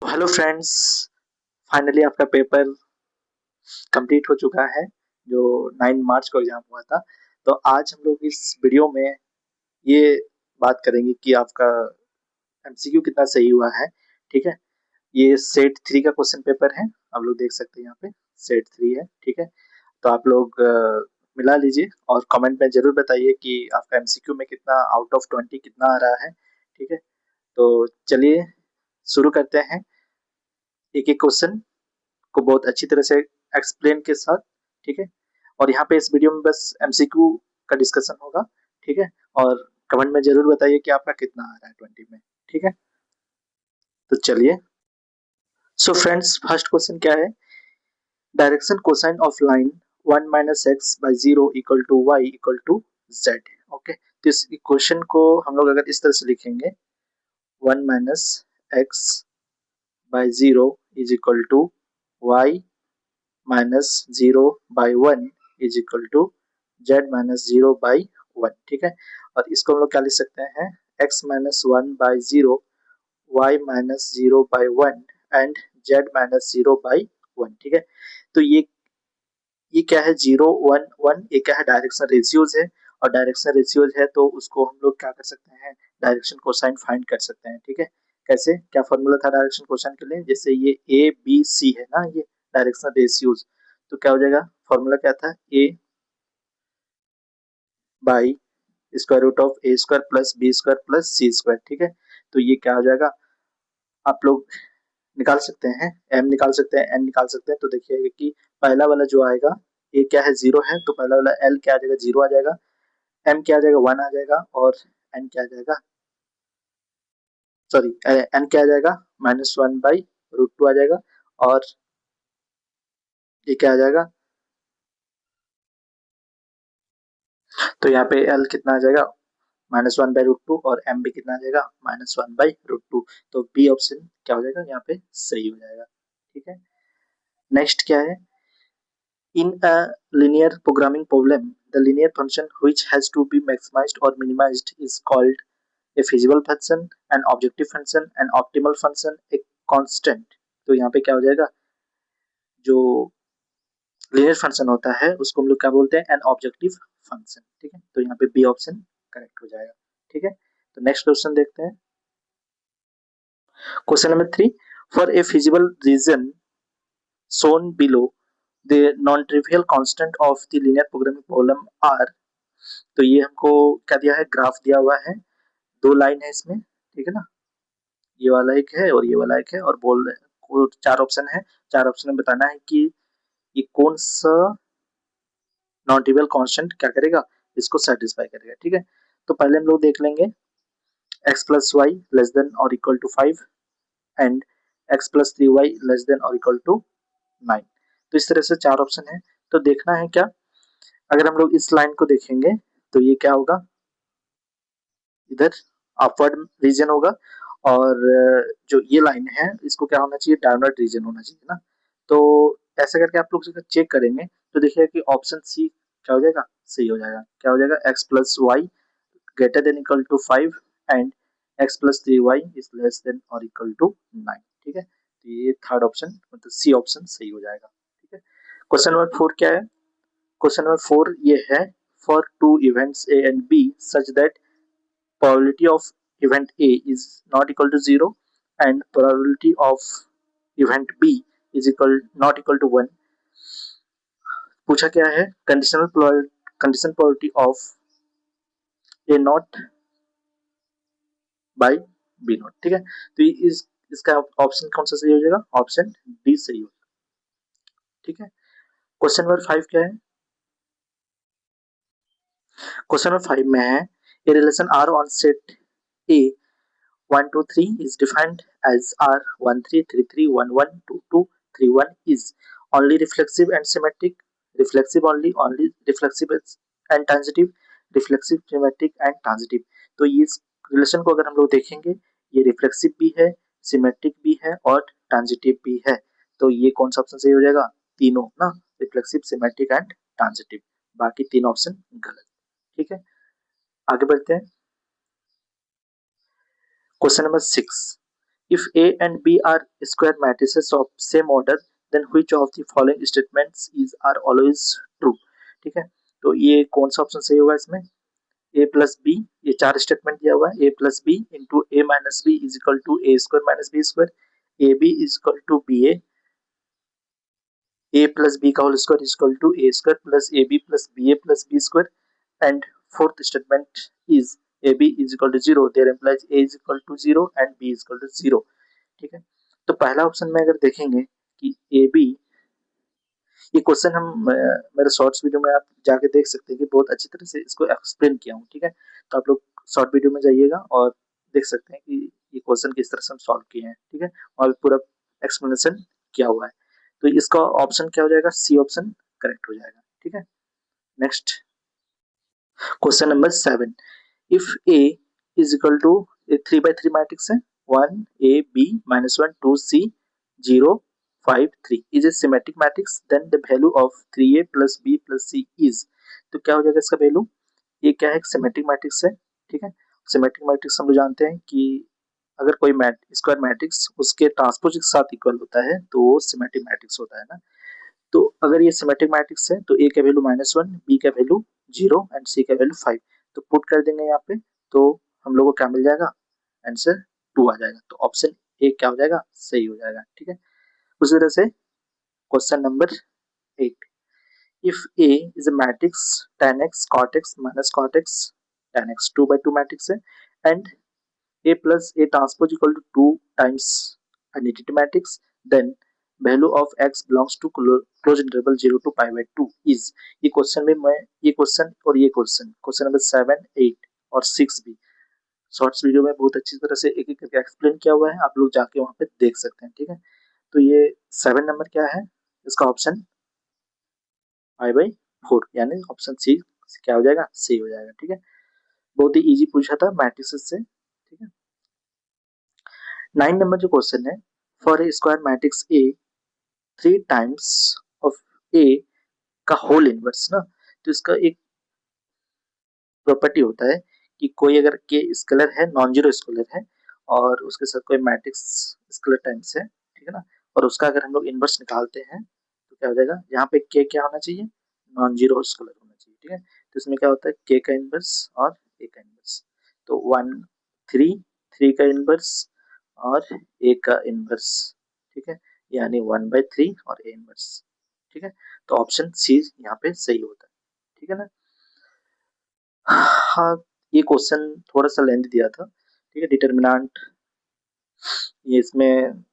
Hello friends, finally आपका paper complete हो चुका है जो 9 मार्च को एग्जाम हुआ था। तो आज हम लोग इस वीडियो में ये बात करेंगे कि आपका एमसीक्यू कितना सही हुआ है। ठीक है, ये सेट 3 का क्वेश्चन पेपर है। आप लोग देख सकते हैं यहाँ पे सेट 3 है। ठीक है, तो आप लोग मिला लीजिए और कमेंट में जरूर बताइए कि आपका एमसीक्यू में कितना आउट ऑफ 20 कितना आ रहा है। ठीक है, तो चलिए शुरू करते हैं एक एक क्वेश्चन को बहुत अच्छी तरह से एक्सप्लेन के साथ। ठीक है, और यहाँ पे इस वीडियो में बस एमसीक्यू का डिस्कशन होगा। ठीक है, और कमेंट में जरूर बताइए कि आपका कितना आ रहा है 20 में। ठीक है, तो चलिए। सो फ्रेंड्स, फर्स्ट क्वेश्चन क्या है? Direction cosine of line 1 minus x by zero equal to y equal to z. Okay, तो इस इक्वेशन को हम लोग अगर इस तरह से लिखेंगे 1 minus x by zero is equal to y minus zero by one is equal to z minus zero by one. ठीक है, और इसको हम लोग क्या लिख सकते हैं? X minus one by zero, y minus zero by one and z minus zero by one. ठीक है, तो ये क्या है? जीरो वन वन, ये क्या है? डायरेक्शन रेशियोज है। और डायरेक्शन रेशियोज है तो उसको हम लोग क्या कर सकते हैं? डायरेक्शन कोसाइन फाइंड कर सकते हैं। ठीक है, कैसे? क्या फॉर्मूला था डायरेक्शन कोसाइन के लिए? जैसे ये ए बी सी है ना, ये डायरेक्शन रेशियोज, तो क्या हो जाएगा? फॉर्मूला क्या था? A by square root of a square plus b square plus c square. ठीक है, तो ये क्या हो जाएगा? आप लोग निकाल सकते हैं, एम निकाल सकते हैं, एन निकाल सकते हैं। तो देखिएगा कि पहला वाला जो आएगा ये क्या है? जीरो है, तो पहला वाला एल क्या आ जाएगा? जीरो आ जाएगा। एम क्या आ जाएगा? वन आ जाएगा। और एन क्या आ जाएगा? सॉरी, एन क्या आ जाएगा? Minus one by root two आ जाएगा। और ये क्या आ जाएगा? तो यहाँ पे एल कितना आ जाएगा? Minus one by root two. और एम भी कितना आ जाएगा? Minus one by root two. तो बी ऑप्शन क्या हो जाएगा? यहाँ पे सही हो जाएगा। ठीक है, नेक्स्ट क्या है? In a linear programming problem, the linear function which has to be maximized or minimized is called a feasible function, an objective function, an optimal function, a constant। तो यहाँ पे क्या हो जाएगा? जो linear function होता है उसको हम लोग क्या बोलते हैं? An objective function. ठीक है, तो यहाँ पे बी ऑप्शन करेक्ट हो जाएगा। ठीक है, तो नेक्स्ट क्वेश्चन देखते हैं। Question number 3, for a feasible region shown below, the non-trivial constant of the linear programming problem are। तो ये हमको क्या दिया है? ग्राफ दिया हुआ है, दो लाइन है इसमें। ठीक है ना, ये वाला एक है और ये वाला एक है, और बोल को चार ऑप्शन है। चार ऑप्शन में बताना है कि ये कौन सा नॉन ट्रिवियल कांस्टेंट क्या करेगा? इसको सेटिस्फाई करेगा। ठीक है, तो पहले हम लोग देख लेंगे x plus y less than और equal to 5 and x plus three y less than और इक्वल टू 9। तो इस तरह से चार ऑप्शन है। तो देखना है क्या? अगर हम लोग इस लाइन को देखेंगे तो ये क्या होगा? इधर अपवर्ड रीजन होगा। और जो ये लाइन है इसको क्या होना चाहिए? डाउनवर्ड रीजन होना चाहिए ना। तो ऐसा करके आप लोग चेक करेंगे तो देखिएगा कि ऑप्शन सी क्या हो जाएगा? सही हो जाएगा। क्या हो जाएगा? X plus y greater than equal to 5 and x plus three y is less than और इक्वल टू 9। ठीक है, तो ये थर्ड ऑप्शन मतलब सी ऑप्शन सही हो जाएगा। ठीक है, क्वेश्चन नंबर 4 क्या है? क्वेश्चन नंबर 4 ये है, for two events A and B such that probability of event A is not equal to 0 and probability of event B is equal not equal to 1। पूछा क्या है? Condition probability of A not by B not. ठीक है, तो इसका option कौन सा सही हो जाएगा? ऑप्शन डी सही होगा। ठीक है, क्वेश्चन नंबर 5 क्या है? क्वेश्चन नंबर 5 में है, a relation R on set A 1 2 3 is defined as R 1 3 3 3 1 1 2 2 3 1 is only reflexive and symmetric, reflexive only reflexive and transitive, reflexive symmetric and transitive। तो ये इस रिलेशन को अगर हम लोग देखेंगे, ये रिफ्लेक्सिव भी है, सिमेट्रिक भी है और ट्रांजिटिव भी है। तो ये कौन सा ऑप्शन सही हो जाएगा? तीनों ना, रिफ्लेक्सिव सिमेट्रिक एंड ट्रांजिटिव। बाकी तीन ऑप्शन गलत। ठीक है, आगे बढ़ते हैं। Question number 6, If A and B are square matrices of same order, then which of the following statements is are always true? ठीक है, तो ये कौन सा ऑप्शन सही होगा इसमें? ए प्लस बी, ये चार स्टेटमेंट दिया हुआ है, a plus b into a minus b is equal to a square minus b square, a b is equal to b a plus b का whole square is equal to a square plus a b plus b square and fourth statement is a b is equal to zero, there implies a is equal to zero and b is equal to zero. ठीक है, तो पहला option में अगर देखेंगे कि A B, ये question हम मेरे शॉर्ट्स वीडियो में आप जाके देख सकते हैं कि बहुत अच्छी तरह से इसको एक्सप्लेन किया हूँ। ठीक है, तो आप लोग शॉर्ट वीडियो में जाइएगा और देख सकते हैं कि ये क्वेश्चन किस तरह से हम सॉल्व किए हैं। ठीक है, और पूरा एक्सप्लेनेशन किया हुआ है। तो इसका ऑप्शन क्या हो जाएगा? सी ऑप्शन करेक्ट हो जाएगा। ठीक है, next question number 7, if A is equal to 3/3 matrix है, 1 A B -1 2 C 0 5 3 is a symmetric matrix, then the value of 3a plus b plus c is, तो क्या हो जाएगा इसका वैल्यू? ये क्या है? सिमेट्रिक मैट्रिक्स है। ठीक है, सिमेट्रिक मैट्रिक्स हम लोग जानते हैं कि अगर कोई स्क्वायर मैट्रिक्स उसके ट्रांसपोज के साथ इक्वल होता है तो वो सिमेट्रिक मैट्रिक्स होता है ना। तो अगर ये सिमेट्रिक मैट्रिक्स है तो ए का वैल्यू -1, बी का वैल्यू 0 एंड सी का वैल्यू 5, तो पुट कर देंगे यहाँ पे, तो हम लोग को क्या मिल जाएगा? आंसर 2 आ जाएगा। तो ऑप्शन ए क्या हो जाएगा? सही हो जाएगा। ठीक है, उसी तरह से question number 8, if A is a matrix tan x cot x minus cot x tan x 2/2 matrix है and A plus A transpose equal to 2 times identity matrix, then value of x belongs to close interval 0 to pi by 2 is, ये question में मैं ये question और ये question number 7 8 और 6 भी shorts video में बहुत अच्छी तरह से एक एक करके एक्सप्लेन किया हुआ है, आप लोग जाके वहां पे देख सकते हैं। ठीक है, तो ये 7 नंबर क्या है? इसका ऑप्शन पाई बाई 4 यानी ऑप्शन सी क्या हो जाएगा? सी हो जाएगा। ठीक है, बहुत ही इजी पूछा था मैट्रिक्स से। ठीक है, 9 नंबर जो क्वेश्चन है, for a square matrix a 3 times of a का होल इनवर्स ना, तो इसका एक प्रॉपर्टी होता है कि कोई अगर के स्केलर है, नॉन जीरो स्केलर है और उसके साथ कोई मैट्रिक्स स्केलर टाइम्स है, ठीक है ना, और उसका अगर हम लोग इनवर्स निकालते हैं तो क्या हो जाएगा? यहाँ पे के क्या होना चाहिए? नॉन जीरो स्केलर होना चाहिए। ठीक है, तो इसमें क्या होता है? के का इनवर्स और ए का इनवर्स, तो 1 3 3 का इनवर्स और ए का इनवर्स। ठीक है, यानी 1/3 और ए इनवर्स। ठीक है, तो ऑप्शन सी यहाँ पे सही होता है। ठीक है ना। हाँ, ये क्वेश्चन थोड़ा सा लेंथ दिया था। ठीक है, डिटर्मिनेंट, ये इसमें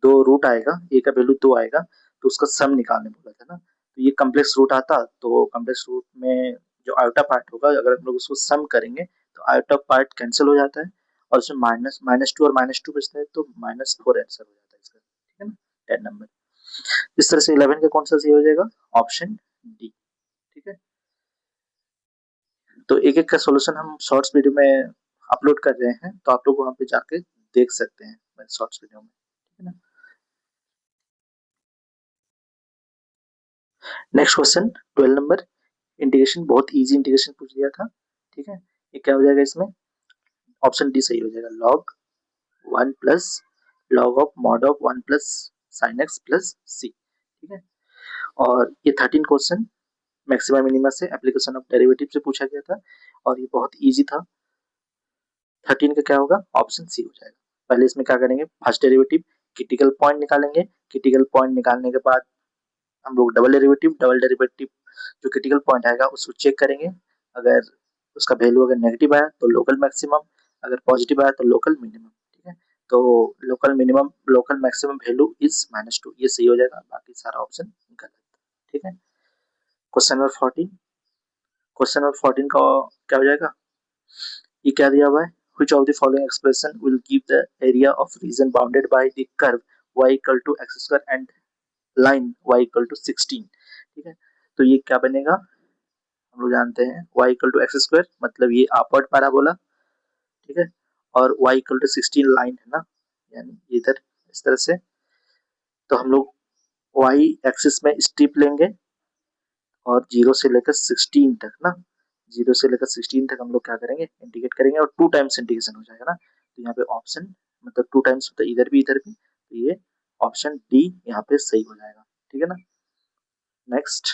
दो रूट आएगा, ए का वैल्यू 2 आएगा तो उसका सम निकालने बोला था ना, तो ये कम्प्लेक्स रूट आता, तो कम्प्लेक्स रूट में जो आयोटा पार्ट होगा अगर हम लोग उसको सम करेंगे तो आयोटा पार्ट कैंसिल हो जाता है और उसमें -2 और -2 बचता है, तो -4 आंसर हो जाता है इसका। ठीक है ना, 10 नंबर। इस तरह से 11 का कौन सा सही हो जाएगा? Option D. ठीक है, तो एक एक का सॉल्यूशन हम शॉर्ट्स वीडियो में अपलोड कर रहे हैं, तो आप लोग वहां पे जाके देख सकते हैं मेरे शॉर्ट्स वीडियो में। ठीक है ना, नेक्स्ट क्वेश्चन 12 नंबर, इंटीग्रेशन, बहुत इजी इंटीग्रेशन पूछ दिया था। ठीक है, ये क्या हो जाएगा इसमें? ऑप्शन डी सही हो जाएगा, log 1 plus log of mod of 1 plus sine x plus c. ठीक है, और ये 13 क्वेश्चन मैक्सिमम मिनिमा से एप्लीकेशन ऑफ डेरिवेटिव से पूछा गया था और ये बहुत इजी था। 13 का क्या होगा? ऑप्शन सी हो जाएगा। पहले इसमें क्या करेंगे? फर्स्ट डेरिवेटिव क्रिटिकल पॉइंट निकालेंगे, क्रिटिकल पॉइंट निकालने के बाद हम लोग डबल डेरिवेटिव जो क्रिटिकल पॉइंट आएगा उसको चेक करेंगे, अगर उसका वैल्यू अगर नेगेटिव आया तो लोकल मैक्सिमम, अगर पॉजिटिव आया तो लोकल मिनिमम। ठीक है, तो local minimum local maximum value is -2, ये सही हो जाएगा, बाकी सारा ऑप्शन गलत। ठीक है, क्वेश्चन नंबर 14, क्वेश्चन नंबर 14 का क्या हो जाएगा? ये क्या दिया हुआ है? which of the following expression will give the area of region bounded by the curve y equal to x square and line y equal to 16। ठीक है, तो ये क्या बनेगा? हम लोग जानते हैं y equal to x square मतलब ये अपवर्ड पैराबोला। ठीक है, और y equal to 16 लाइन है ना, यानी इधर इस तरह से, तो हम लोग y एक्सिस में स्टीप लेंगे और 0 से लेकर 16 तक ना, 0 से लेकर 16 तक हम लोग क्या करेंगे? इंटीग्रेट करेंगे और 2 टाइम्स इंटीग्रेशन हो जाएगा ना, तो यहाँ पे ऑप्शन मतलब 2 टाइम्स होता है इधर भी, तो ये ऑप्शन डी यहाँ पे सही हो जाएगा। ठीक है ना? नेक्स्ट